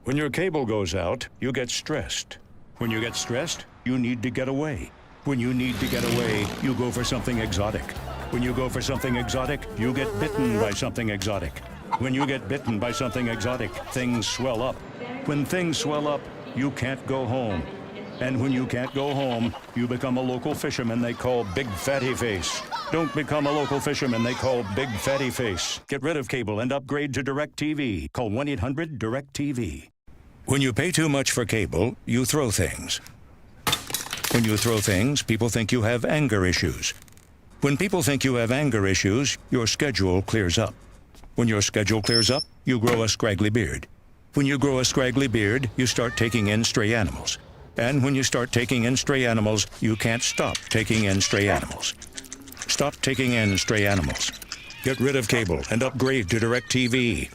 When your cable goes out, you get stressed. When you get stressed, you need to get away. When you need to get away, you go for something exotic. When you go for something exotic, you get bitten by something exotic. When you get bitten by something exotic, things swell up. When things swell up, you can't go home. And when you can't go home, you become a local fisherman they call Big Fatty Face. Don't become a local fisherman they call Big Fatty Face. Get rid of cable and upgrade to DirecTV. Call 1-800-DirecTV. When you pay too much for cable, you throw things. When you throw things, people think you have anger issues. When people think you have anger issues, your schedule clears up. When your schedule clears up, you grow a scraggly beard. When you grow a scraggly beard, you start taking in stray animals. And when you start taking in stray animals, you can't stop taking in stray animals. Stop taking in stray animals. Get rid of cable and upgrade to DirecTV.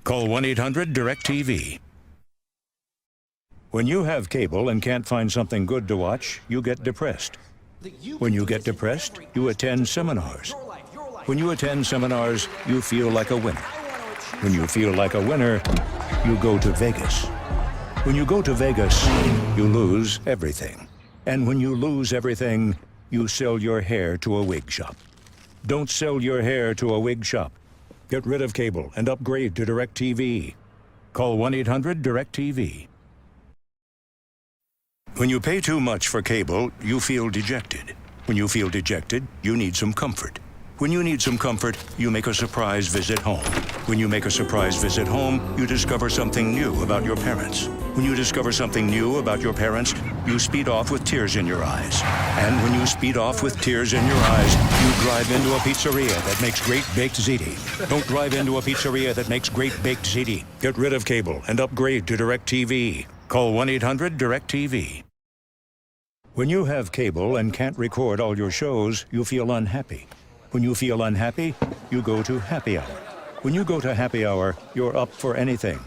Call 1-800-DirecTV. When you have cable and can't find something good to watch, you get depressed. When you get depressed, you attend seminars. When you attend seminars, you feel like a winner. When you feel like a winner, you go to Vegas. When you go to Vegas, you lose everything. And when you lose everything, you sell your hair to a wig shop. Don't sell your hair to a wig shop. Get rid of cable and upgrade to DirecTV. Call 1-800-DirecTV. When you pay too much for cable, you feel dejected. When you feel dejected, you need some comfort. When you need some comfort, you make a surprise visit home. When you make a surprise visit home, you discover something new about your parents. When you discover something new about your parents, you speed off with tears in your eyes. And when you speed off with tears in your eyes, you drive into a pizzeria that makes great baked ziti. Don't drive into a pizzeria that makes great baked ziti. Get rid of cable and upgrade to DirecTV. Call 1-800-DirecTV. When you have cable and can't record all your shows, you feel unhappy. When you feel unhappy, you go to happy hour. When you go to happy hour, you're up for anything.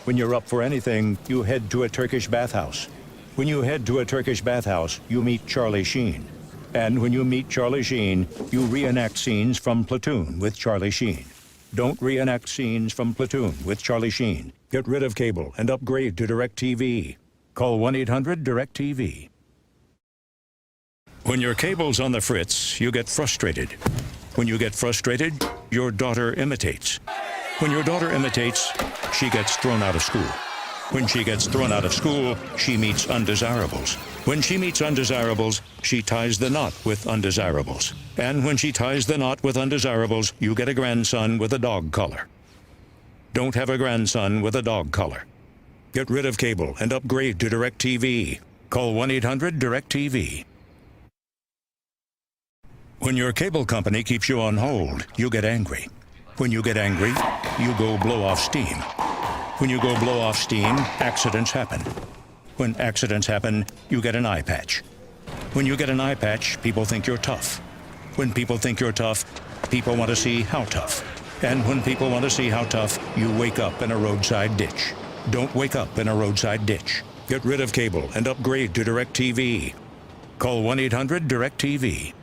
When you're up for anything, you head to a Turkish bathhouse. When you head to a Turkish bathhouse, you meet Charlie Sheen. And when you meet Charlie Sheen, you reenact scenes from Platoon with Charlie Sheen. Don't reenact scenes from Platoon with Charlie Sheen. Get rid of cable and upgrade to DirecTV. Call 1-800-DirecTV. When your cable's on the fritz, you get frustrated. When you get frustrated, your daughter imitates. When your daughter imitates, she gets thrown out of school. When she gets thrown out of school, she meets undesirables. When she meets undesirables, she ties the knot with undesirables. And when she ties the knot with undesirables, you get a grandson with a dog collar. Don't have a grandson with a dog collar. Get rid of cable and upgrade to DirecTV. Call 1-800-DirecTV. When your cable company keeps you on hold, you get angry. When you get angry, you go blow off steam. When you go blow off steam, accidents happen. When accidents happen, you get an eye patch. When you get an eye patch, people think you're tough. When people think you're tough, people want to see how tough. And when people want to see how tough, you wake up in a roadside ditch. Don't wake up in a roadside ditch. Get rid of cable and upgrade to DirecTV. Call 1-800-DirecTV.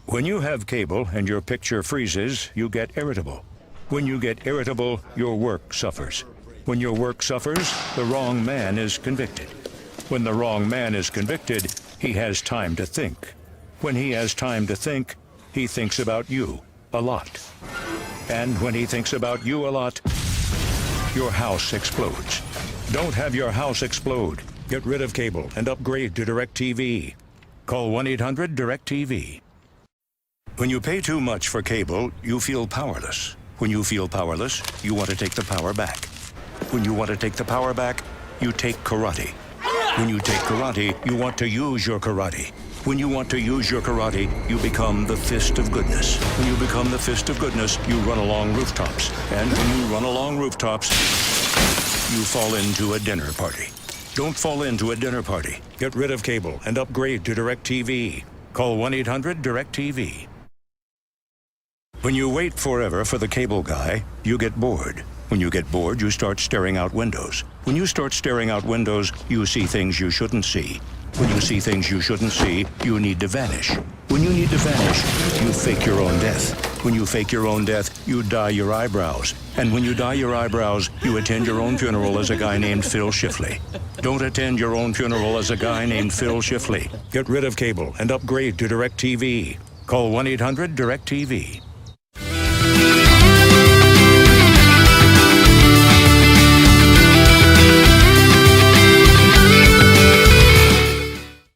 When you have cable and your picture freezes, you get irritable. When you get irritable, your work suffers. When your work suffers, the wrong man is convicted. When the wrong man is convicted, he has time to think. When he has time to think, he thinks about you a lot. And when he thinks about you a lot, your house explodes. Don't have your house explode. Get rid of cable and upgrade to DirecTV. Call 1-800-DirecTV. When you pay too much for cable, you feel powerless. When you feel powerless, you want to take the power back. When you want to take the power back, you take karate. When you take karate, you want to use your karate. When you want to use your karate, you become the fist of goodness. When you become the fist of goodness, you run along rooftops. And when you run along rooftops, you fall into a dinner party. Don't fall into a dinner party. Get rid of cable and upgrade to DirecTV. Call 1-800-DirecTV. When you wait forever for the cable guy, you get bored. When you get bored, you start staring out windows. When you start staring out windows, you see things you shouldn't see. When you see things you shouldn't see, you need to vanish. When you need to vanish, you fake your own death. When you fake your own death, you dye your eyebrows. And when you dye your eyebrows, you attend your own funeral as a guy named Phil Shifley. Don't attend your own funeral as a guy named Phil Shifley. Get rid of cable and upgrade to DirecTV. Call 1-800-DirecTV.